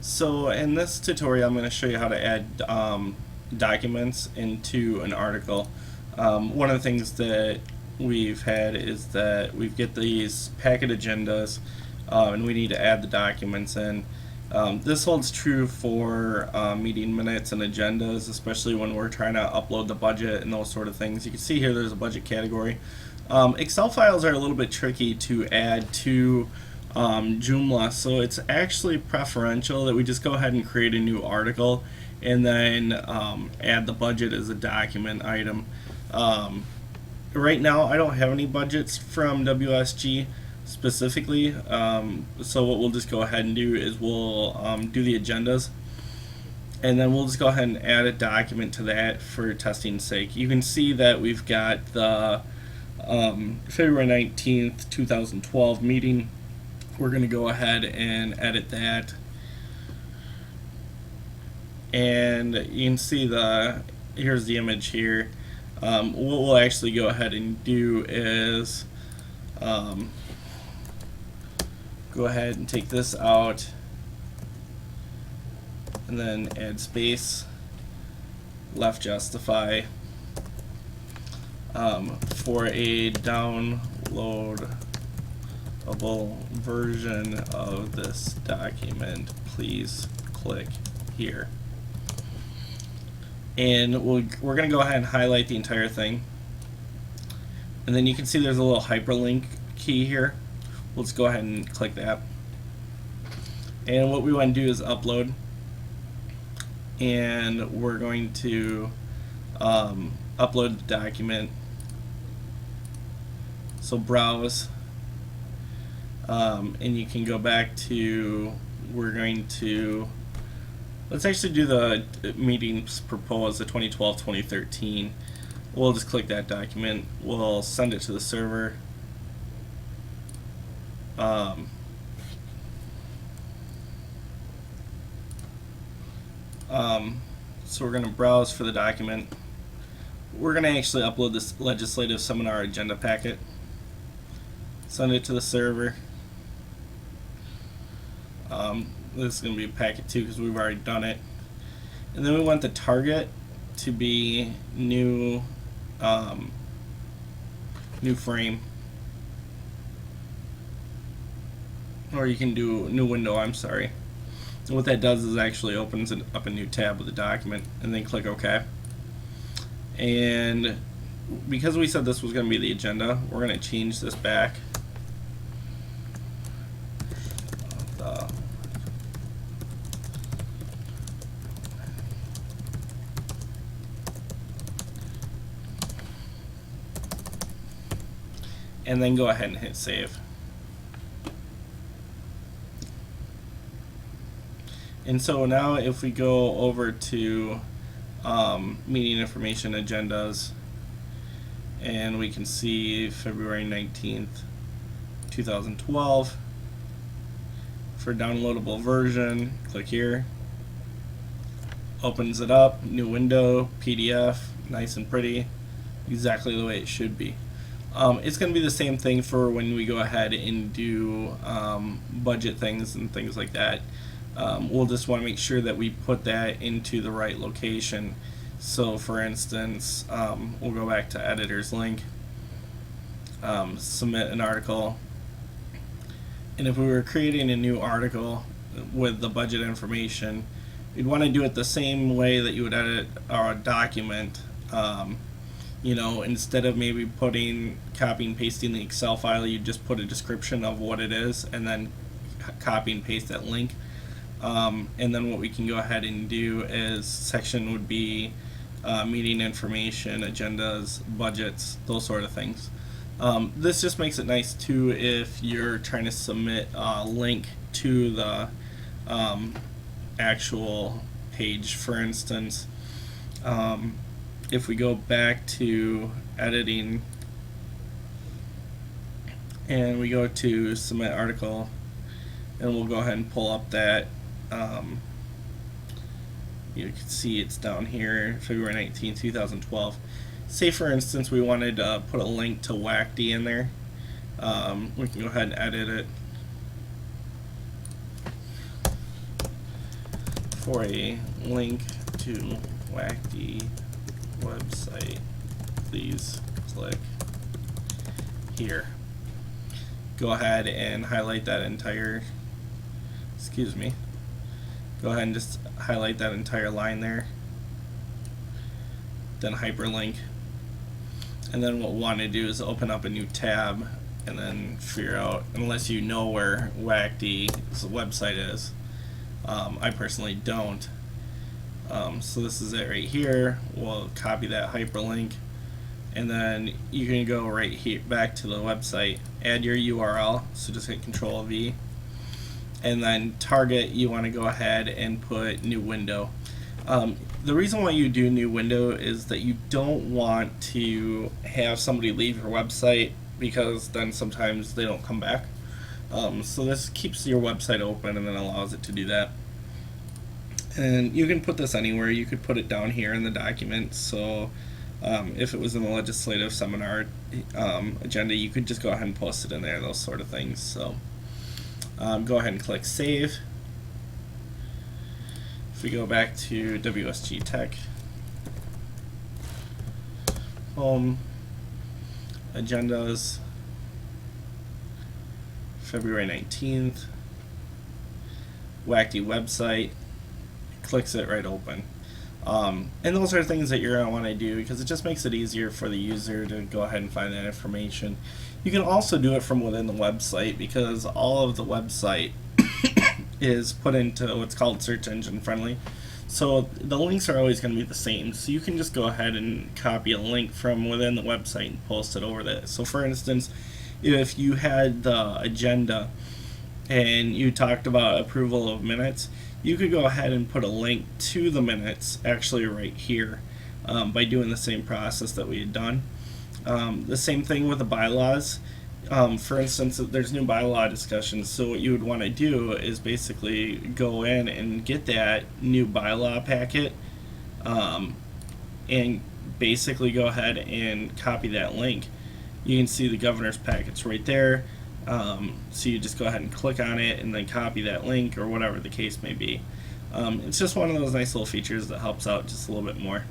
So in this tutorial, I'm going to show you how to add documents into an article. One of the things that we've had is that we get these packet agendas and we need to add the documents in. This holds true for meeting minutes and agendas, especially when we're trying to upload the budget and those sort of things. You can see here there's a budget category. Excel files are a little bit tricky to add to Joomla, so it's actually preferential that we just go ahead and create a new article and then add the budget as a document item. Right now I don't have any budgets from WSG specifically, so what we'll just go ahead and do is we'll do the agendas, and then we'll just go ahead and add a document to that for testing's sake. You can see that we've got the February 19th 2012 meeting. We're going to go ahead and edit that, and you can see here's the image here. What we'll actually go ahead and do is go ahead and take this out and then add space, left justify, for a downloadable version of this document, please click here. And we're going to go ahead and highlight the entire thing, and then you can see there's a little hyperlink key here. We'll just go ahead and click that, and what we want to do is upload, and we're going to upload the document. So browse, and you can go back to, let's actually do the meetings proposed, the 2012-2013. We'll just click that document, we'll send it to the server. So we're going to browse for the document. We're going to actually upload this legislative seminar agenda packet, send it to the server. This is going to be packet 2 because we've already done it. And then we want the target to be new frame, or you can do new window, I'm sorry. And what that does is actually opens up a new tab with the document, and then click OK. And because we said this was going to be the agenda, we're going to change this back. And then go ahead and hit save. And so now if we go over to meeting information agendas, and we can see February 19th 2012 for downloadable version, click here, opens it up, new window, PDF, nice and pretty, exactly the way it should be. It's going to be the same thing for when we go ahead and do budget things and things like that. We'll just want to make sure that we put that into the right location. So for instance, we'll go back to editor's link, submit an article, and if we were creating a new article with the budget information, you'd want to do it the same way that you would edit our document. Instead of maybe copying and pasting the Excel file, you just put a description of what it is and then copy and paste that link. And then what we can go ahead and do is section would be meeting information, agendas, budgets, those sort of things. This just makes it nice too if you're trying to submit a link to the actual page. For instance, if we go back to editing and we go to submit article, and we'll go ahead and pull up that, you can see it's down here, February 19th 2012. Say for instance we wanted to put a link to WACD in there, we can go ahead and edit it. for a link to WACD website, please click here. Go ahead and highlight that entire, go ahead and just highlight that entire line there, then hyperlink, and then what we want to do is open up a new tab and then figure out, unless you know where WACD's website is. I personally don't. So this is it right here. We'll copy that hyperlink, and then you can go right here back to the website, add your URL, so just hit Control V, and then target, you want to go ahead and put new window. The reason why you do new window is that you don't want to have somebody leave your website, because then sometimes they don't come back. So this keeps your website open and then allows it to do that. And you can put this anywhere. You could put it down here in the document. So if it was in the legislative seminar agenda, you could just go ahead and post it in there, those sort of things. So go ahead and click Save. If we go back to WSG Tech, Home, Agendas, February 19th, WACD website, clicks it right open. And those are things that you're going to want to do because it just makes it easier for the user to go ahead and find that information. You can also do it from within the website, because all of the website is put into what's called search engine friendly. So the links are always going to be the same. So you can just go ahead and copy a link from within the website and post it over there. So for instance, if you had the agenda and you talked about approval of minutes, you could go ahead and put a link to the minutes actually right here by doing the same process that we had done. The same thing with the bylaws. For instance, there's new bylaw discussions, so what you would want to do is basically go in and get that new bylaw packet and basically go ahead and copy that link. You can see the governor's packets right there, so you just go ahead and click on it and then copy that link or whatever the case may be. It's just one of those nice little features that helps out just a little bit more.